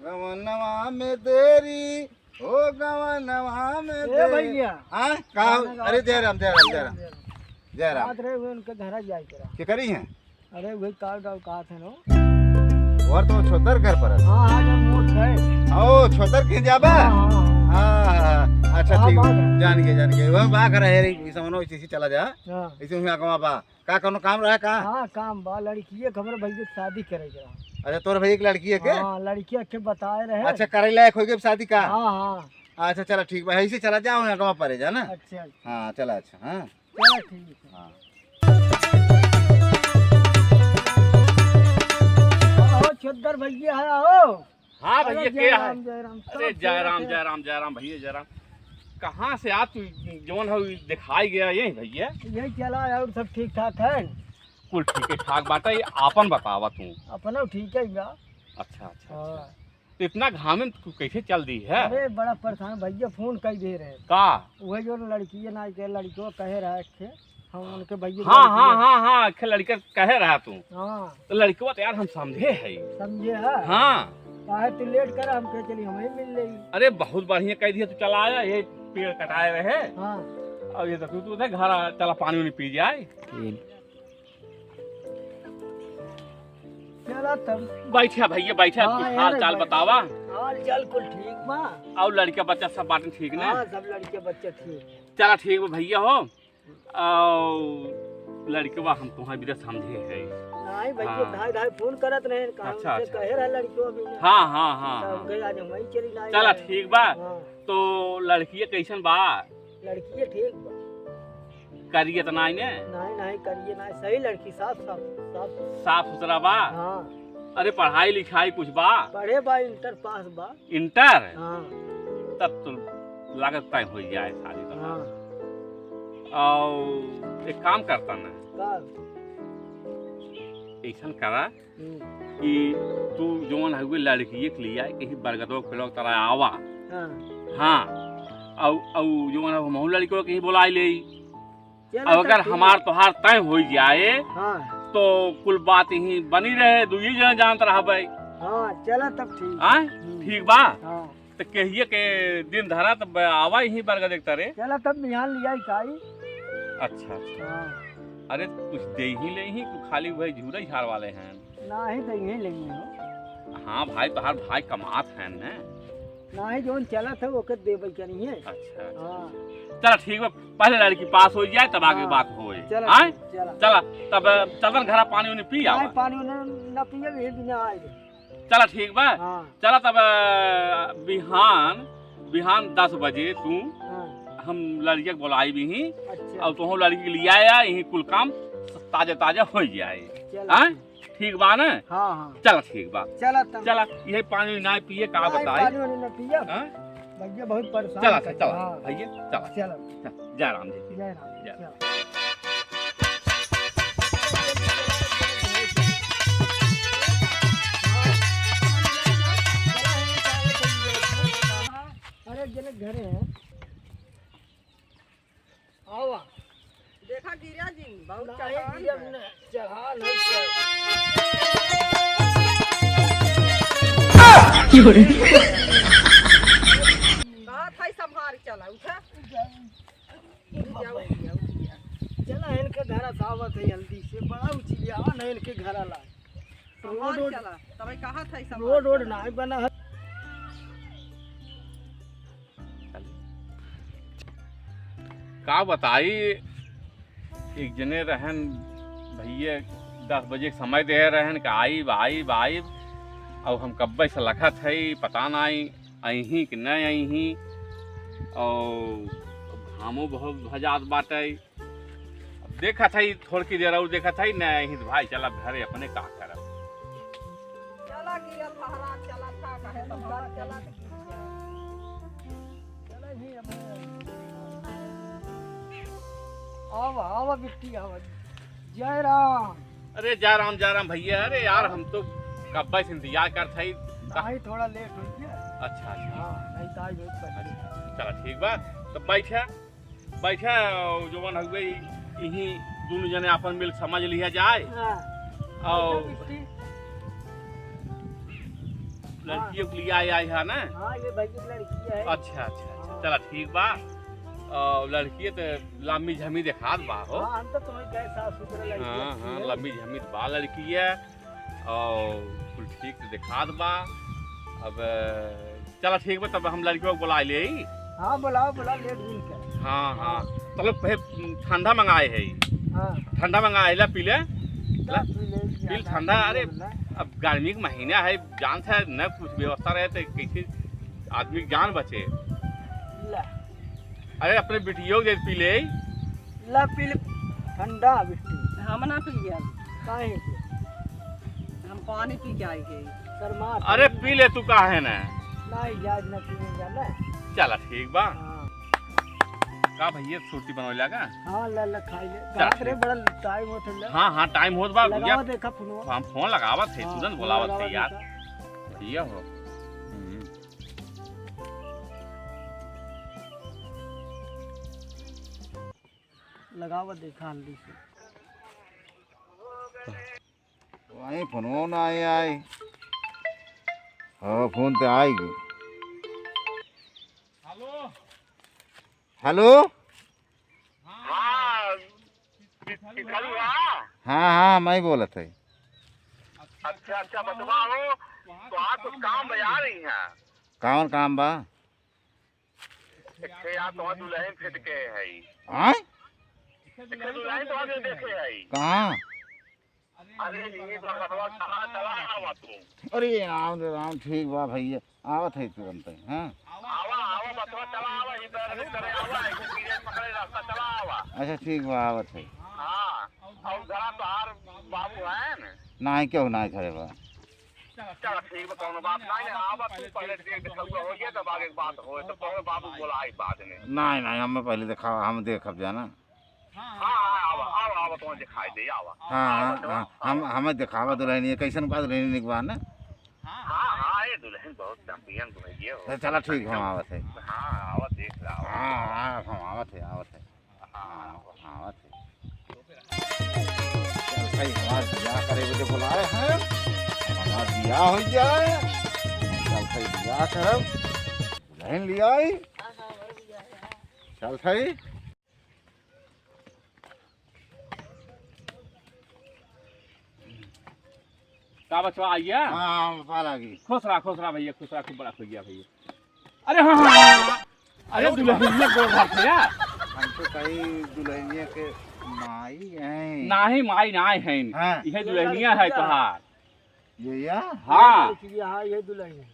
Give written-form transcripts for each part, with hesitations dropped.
गवनवा में देरी हो गवनवा में देरी भैया हाँ कहा अरे जयराम जयराम जयराम जयराम बात रहे हुए उनके घर जाए करा क्या करी हैं अरे वही कार गाँव कहा थे नो और तो छोतर घर पर है हाँ हाँ जब मोट गए ओ छोतर के जाबा हाँ अच्छा ठीक जान गए वह बा कर है रे समनो इसी चला जा इसी में आगवा बा का कोनो काम रहा का हाँ काम बा लड़की खबर भैया शादी करे जरा अच्छा तोर भैया की लड़की है के हाँ लड़की के बताए रहे अच्छा करे लायक हो गई शादी का हाँ हाँ अच्छा चला ठीक बा ऐसे चला जाओ यहाँ कहाँ परे जा ना अच्छा हाँ चला अच्छा हाँ चला ठीक है हाँ छोदर भैया है आओ हाँ भैया क्या है जयराम अरे जयराम जयराम जयराम भैया जयराम कहाँ से आ तू जौन है दिखाई गया यही भैया यही चला और सब ठीक ठाक है कुल ठीक ठाक बात है आपन बतावा तू अपना ठीक है बा अच्छा अच्छा तो इतना घाम में तू कैसे चल दी है अरे बड़ा परेशान भैया फोन कर दे रहे का वही जो लड़की है ना के लड़कियों कहे रहा है हम उनके भैया हाँ हाँ हाँ हाँ लड़का कहे रहा तू हाँ तो लड़की तो यार हम समझे है समझे है हाँ काहे तू लेट कर हम कह चली हमें मिल लेगी अरे बहुत बढ़िया कह दिया तू चला आया ये पेड़ कटाए रहे हाँ अब ये तो तू घर चला पानी वानी पी जाए चला तब बैठा भैया बैठा हाँ, हाल चाल बतावा हाल चाल कुल ठीक बा और लड़का बच्चा सब बातें ठीक ने हाँ सब लड़के बच्चे ठीक चला ठीक है भैया हो लड़के हम तुम्हारे भी समझे है नहीं भैया हाँ। ढाई ढाई फोन करत रहे अच्छा, अच्छा। कहे रहा लड़कियों अभी ने हाँ हाँ हाँ तब गए आज वही चली ना चला ठीक बा हाँ तो लड़की कैसन बा लड़की ठीक बा करिए तो नहीं ने नहीं नहीं करिए नहीं सही लड़की साफ साफ साफ साफ सुथरा बा हाँ अरे पढ़ाई लिखाई कुछ बा पढ़े बा इंटर पास बा इंटर हाँ तब तो लागत तय हो जाए शादी तो हाँ और एक काम करता ना का ऐसा करा कि तू जोन है लड़की के लिए कहीं बरगदो पेड़ो तरह आवा हाँ हाँ और जो है हम लड़की को कहीं बुला ले चलो अगर तब ठीक हमार तोहार तय हो जाए है। हाँ तो कुल बात ही बनी रहे दू ही जन जानत रह हाँ चला तब ठीक आय ठीक बा हाँ तो कहिए के दिन धरा तब आवा ही बरगद देखता रे चला तब बिहान लिया काई अच्छा अच्छा हाँ अरे कुछ दे ही ले ही तू खाली वही झूरे झाड़ वाले हैं नहीं तो यही लेंगे हो हाँ भाई तोहार भाई कमात है ना नहीं जो चला था वो कर देवे क्या नहीं है अच्छा हाँ चला ठीक है पहले लड़की पास हो जाए तब आगे हाँ, बात हो चला आय चला चला तब चलन घर पानी उन्हें पी नहीं आवा पानी न पिए भी बिना आए चला ठीक बा हाँ चला तब बिहान 10 बजे तू हाँ हम लड़किया बुलाई भी ही अच्छा और तुम लड़की के लिए आया यही कुल काम ताजा ताजा हो जाए चला हैं ठीक बा ना हाँ हाँ चला ठीक बा चला तब चला यही पानी ना पिए का नहीं, बताए पानी वानी न पिया हैं? भैया बहुत परेशान चला करते। चला हाँ, भैया चला चला जय राम जी जय राम जय। चला। अरे जने घरे हैं आवा देखा गिरा जी बहुत नहीं चढ़ान दिया है। हमने, चढ़ा नहीं चढ़ा। कहा था संभार चला उठा चला इनके घर सावत है जल्दी से बड़ा ऊंची आवा नहीं इनके घर ला संभार रोड चला तब कहा था संभार रोड रोड ना बना है का बताई एक जने रहन भैया 10 बजे के समय दे रहन कि आई भाई भाई और हम कब्बे से लखत है पता नहीं अही कि नहीं अही और घामो बहुत भजात बाटे अब देखा था थोड़ी की देर और देखा था नहीं अही तो भाई चला घरे अपने का करब चला गिरल महाराज चला था कहे संभार चला तो गिर गया। चला ही आवा आवा बिट्टी आवा जय राम अरे जय राम भैया अरे यार हम तो कब्बे से इंतजार कर थी नहीं थोड़ा लेट हो गया अच्छा अच्छा हाँ नहीं तो आज बहुत परेशान। चला ठीक बा तो बैठा बैठा जवन हुए यही दोनों जने अपन मिल समझ लिया जाए हाँ और बिट्टी लड़कियों के लिए आई है ना? हाँ ये भाई की लड़की है। अच्छा अच्छा अच्छा, चला ठीक बा। लड़की तो लम्बी झमी देखा बा हो। हाँ हम तो तुम्हें कहे साफ सुथरा लड़की हाँ अच्छी हाँ है। लम्बी झमी बा लड़की है और कुल ठीक से देखा बा। अब चला ठीक बा, तब हम लड़कियों को बुला ले। हाँ बुलाओ बुलाओ, लेट भी कर। हाँ हाँ चलो ठंडा मंगाए है, हाँ ठंडा मंगाए ला पी ले। पील ठंडा, अरे अब गर्मी का महीना है, जान से न कुछ व्यवस्था रहे तो कैसे आदमी की जान बचे। अरे अपने बिटियों के पी ले। ला पील ठंडा बिट्टी। हम ना पी गया, काहे के? हम पानी पी के आई गई। शर्मा। अरे पी ले तू काहे न। नहीं जाज न पीने जाना। चला ठीक बा। हाँ का भैया छोटी बनौला का? हाँ ला खाई ले। चल, बात रे बड़ा टाइम होत है। हाँ हाँ टाइम होत बा भैया। लगावा देखा फोनवा। हम फोन लगावत थे, हाँ, तुरंत बुलावत लगावा थे यार। देखा। भैया हो। लगावा देखा हल्दी से। वहीं फोन ना आई। हाँ फोन तो आएगी। Hello hello. हाँ हाँ मैं बोला था। अच्छा अच्छा बतवा हो, तो आप कुछ काम बजा रही हैं। कौन काम बा? आप तो दुल्हन फिट के है, आय दुल्हन तो आगे देखे है। कहाँ? अरे ये बतवा कहाँ चला आवा तू? अरे राम ठीक बा भैया, आवत है तुरंत। हाँ आवा आवा बतवा चला आवा, इधर करे आवा, एक सीरियस पकड़े रास्ता चला आवा। अच्छा ठीक बा, आवत है। हाँ और घरा तो हार बाबू है न। नहीं क्यों नहीं खड़े बा। चल ठीक है, कोनो बात नहीं है। आवा तू पहले देख देखा हो ये तब आगे बात हो, तो कोनो बाबू बोला आई बात नहीं। नहीं हमें पहले देखा, हम देखब जाना। हाँ आवा आवा आवा, तो दिखाई दे आवा। हाँ हाँ हम हमें दिखावा दुल्हन कैसन बा दुल्हन निकबा ना। हाँ हाँ ये दुल्हन बहुत चैंपियन दुल्हन हो। चला ठीक हम आवत है। हाँ आवा देख ला। हाँ हम आवत है हाँ आवत है। चल भाई हमार बियाह करे बदे बुलाए हैं, हमार बियाह हो जाए। चल भाई बियाह करब, दुल्हन ले आई। चल भाई का बचवा आइया? हाँ पा लगी। खुश रहा भैया, खुश रहा, खूब बड़ा खुश गया भैया। अरे हाँ हाँ अरे दुल्हनिया गोड़ भाग गया। हम तो कई दुल्हनिया के माई हैं। नाही माई नाय है, हाँ। यह दुल्हनिया है तोहार। ये या? हाँ हाँ ये दुल्हन है।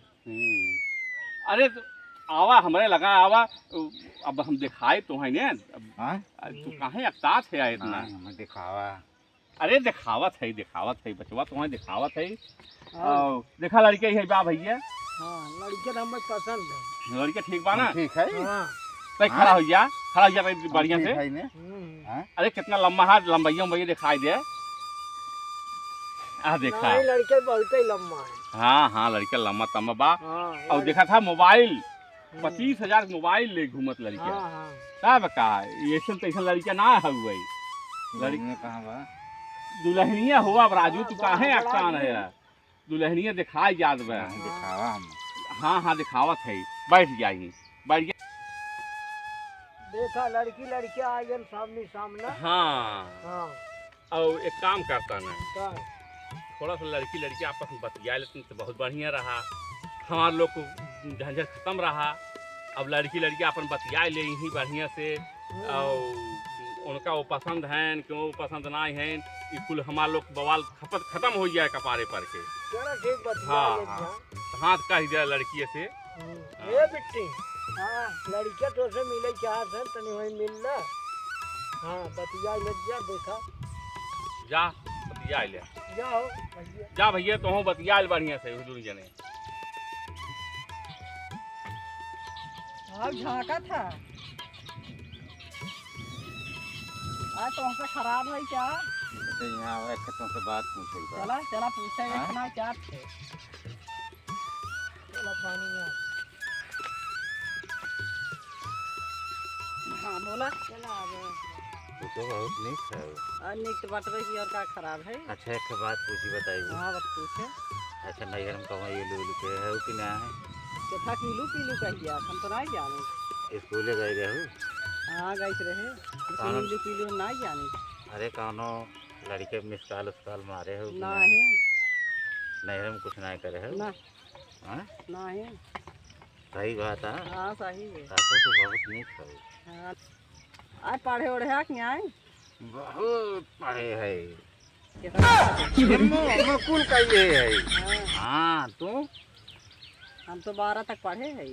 अरे तो आवा हमरे लगा आवा, अब हम दिखाए तो है ने। हाँ? तू काहे अकतात है इतना? नहीं, हमें दिखावा। अरे दिखावत है बचवा, तुम्हें दिखावत है। हाँ देखा लड़के है बा भैया, हाँ लड़के तो हमें पसंद है। लड़के ठीक बा ना? ठीक है। हाँ तो खड़ा हो जा बढ़िया से। ठीक है ने? हाँ? अरे कितना लंबा है, लंबाइयों दिखाई दे। देखा। नहीं लड़के बहुत ही लम्बा है। हाँ हाँ लड़का लम्बा तम्बा बा। हाँ और देखा था मोबाइल 25,000 मोबाइल ले घूमत लड़का। हाँ हाँ का बका ऐसा तैसा लड़का ना है वही। दुल्हनिया कहाँ बा? दुल्हनिया हुआ राजू, तू काहे अक्सान है? दुल्हनिया दिखाई याद बा। नहीं, दिखावा हम। हाँ हाँ दिखावत है, बैठ जाइए बैठ जा। देखा लड़की लड़के आ गए सामने सामने। हाँ हाँ और एक काम करता ना, का थोड़ा सा लड़की आपस में बतिया लेते तो बहुत बढ़िया रहा, हमारे लोग को झंझट खत्म रहा। अब लड़की अपन बतिया ले ही बढ़िया से, और उनका वो पसंद है क्यों पसंद ना है, कुल हमारे लोग बवाल खत्म हो जाए कपारे पर के। चलो ठीक बतिया हाँ, ले हाँ। जा। हाथ कह दिया लड़की से। ये बिट्टी हाँ लड़के तो से मिले चाहत है तनी वही मिल ले। हाँ बतिया ले जा। देखा जा बतिया ले, जाओ भैया। जा भैया तो बतिया बढ़िया से हुजूर जने। अब झाँका था आज तो हमसे खराब है क्या? तो यहाँ आवे खेतों से बात पूछे बा। चला चला पूछे हाँ? इतना क्या थे? चला पानी में हाँ बोला। चला आ गए। तो बहुत नीक है। निक बटवे की और का खराब है? अच्छा एक बात पूछी बताइए। हाँ बस पूछे। अच्छा नैहर में कहूँ ये लूलू के है कि ना है? केथा किलू किलू कहिया हम तो नहीं जाने। स्कूले गए रहू? हाँ गई रहे कौन? किलू किलू नहीं जाने। अरे कौनो लड़के मिसकाल उसकाल मारे हो? नहीं नैहर में कुछ नहीं करे हो? ना हाँ? नहीं। सही बात है। हाँ सही है। सासू तो बहुत नीक हो। हाँ आज पढ़े ओढ़े है कि आए? बहुत पढ़े है। कितना? हम कुल कहिए है। हाँ, हाँ तू? हम तो 12 तक पढ़े है।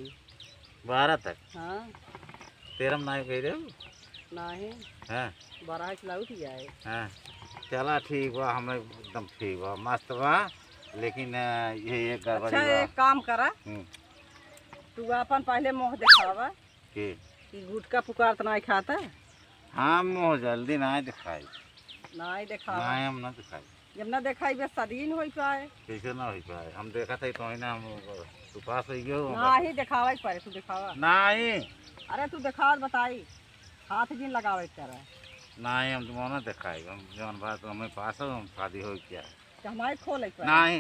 12 तक? हाँ 13 में नहीं गए रहे? नहीं हाँ 12 लौट जाए। हाँ चला ठीक बा, हमें एकदम ठीक बा, मस्त बा। लेकिन ये एक गड़बड़ी अच्छा बा। एक काम करा, तू अपन पहले मुँह दिखावा कि कि गुटका पुकार तो नहीं खाता। हम मुँह जल्दी नहीं दिखाई। नहीं दिखावा। नहीं हम ना दिखाई। जब ना दिखाई बस शादी नहीं हो पाए। कैसे ना हो पाए? हम देखा था तो ही ना, हम तू पास हो गयो। नहीं दिखावा ही पड़े, तू दिखावा। नहीं अरे तू दिखावा बताई, हाथ भी लगावे करे। नहीं हम तुम ना दिखाई, हम जौन बात हमें पास हो, हम शादी हो क्या? तो हमारे खोले पड़े। नहीं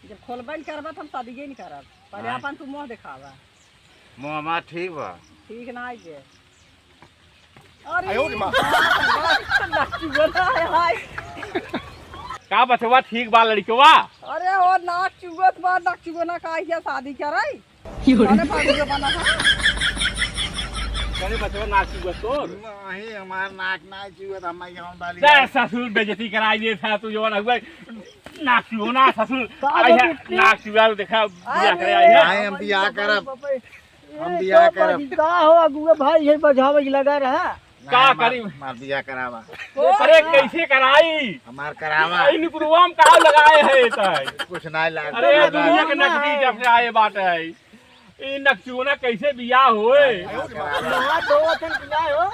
जब खोलबल करबा तो हम शादी नहीं करब। पहले नहीं। अपन तू मुँह दिखावा। मुँह हमारा ठीक बा। ठीक ना है जे। आयो रे माँ। हाय। का बचवा ठीक बा लड़कवा? अरे वो नाक चुगत बा, नाक चुगना का है शादी कराई। अरे बाबू के बना था। अरे बचवा नाक चुगत तोर। नहीं हमारा नाक नहीं चुगत, हम यहाँ डाली। जा ससुर बेइज्जती कराई दे था तू जवान हुआ। नाक चुगना ससुर आई है, नाक चुगा देखा बियाह करे आई है। नहीं हम बियाह करब, हम बियाह करब। का हो अगुआ भाई ये बजावे लगा रहा। का करी? हमार बियाह करावा। अरे कैसे कराई? हमार करावा। इन प्रोग्राम कहाँ लगाए है ताई? कुछ नहीं लाग। अरे दुनिया के नकदी जब से आए बात है। ये नकचूना कैसे बियाह होए? नहा धोवा थे कि ना हो?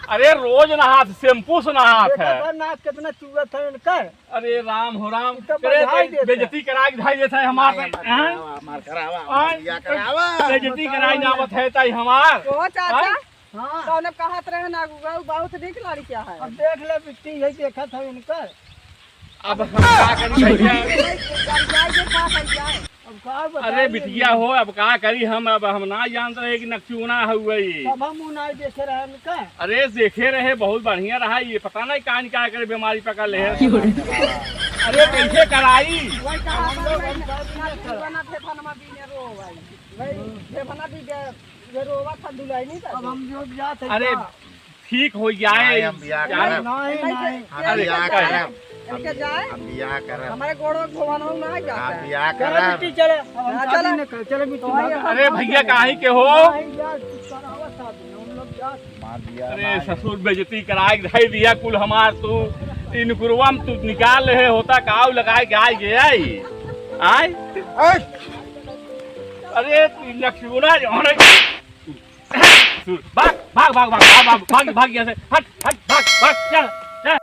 अरे रोज नहात, शैम्पू से नहात है। देखा नाक कितना चुगा था इनकर। अरे राम हो राम, तो करे बधाई देते। बेइज्जती करा के धाई देता है हमार। हैं? हमार करावा, हमार बियाह करावा। बेइज्जती कराई नामत है ताई हमार। तो चाचा हाँ कौन कहत रहे ना गुगा बहुत निक लड़ी क्या है। अब देख ले बिट्टी है देखा था इनकर। अब हम क्या करी भैया? अब का बताइए। अरे बिटिया हो, अब क्या करी हम? अब हम ना जानते रहे कि नकचूना हुआ ये। सब हम उनाई देखे रहे इनकर। अरे देखे रहे बहुत बढ़िया रहा, ये पता नहीं कान क्या करे बीमारी पकड़ ले है। अरे कैसे कराई? वही कहा बना फेफाना भी ने रो भाई। भाई फेफाना भी ये रोवा था दुलाई नहीं था। अब हम जो जाते हैं। अरे ठीक हो जाए। नहीं, हम बियाह करब। नहीं नहीं हम बियाह करब। इनके जाए हम बियाह करब। हमारे गोड़ों धोवाना नहीं जाता हम है। बियाह चलो करब। बिट्टी चले। अब हम हाँ, शादी चलो। न कर चलो बिट्टी तो वही भागा। अरे भैया काहे के हो? नहीं यार कुछ करावा शादी हम लोग जाते। हमार बियाह अरे ससुर बेइज्जती करा के धाई दिया कुल हमार। तू इन कुरवा में तू निकाल रहे होता काव लगाए के आई गया आई। अरे लक्ष्मणा होने भाग भाग भाग भाग भाग भाग भाग यहाँ से, हट हट भाग भाग चल चल।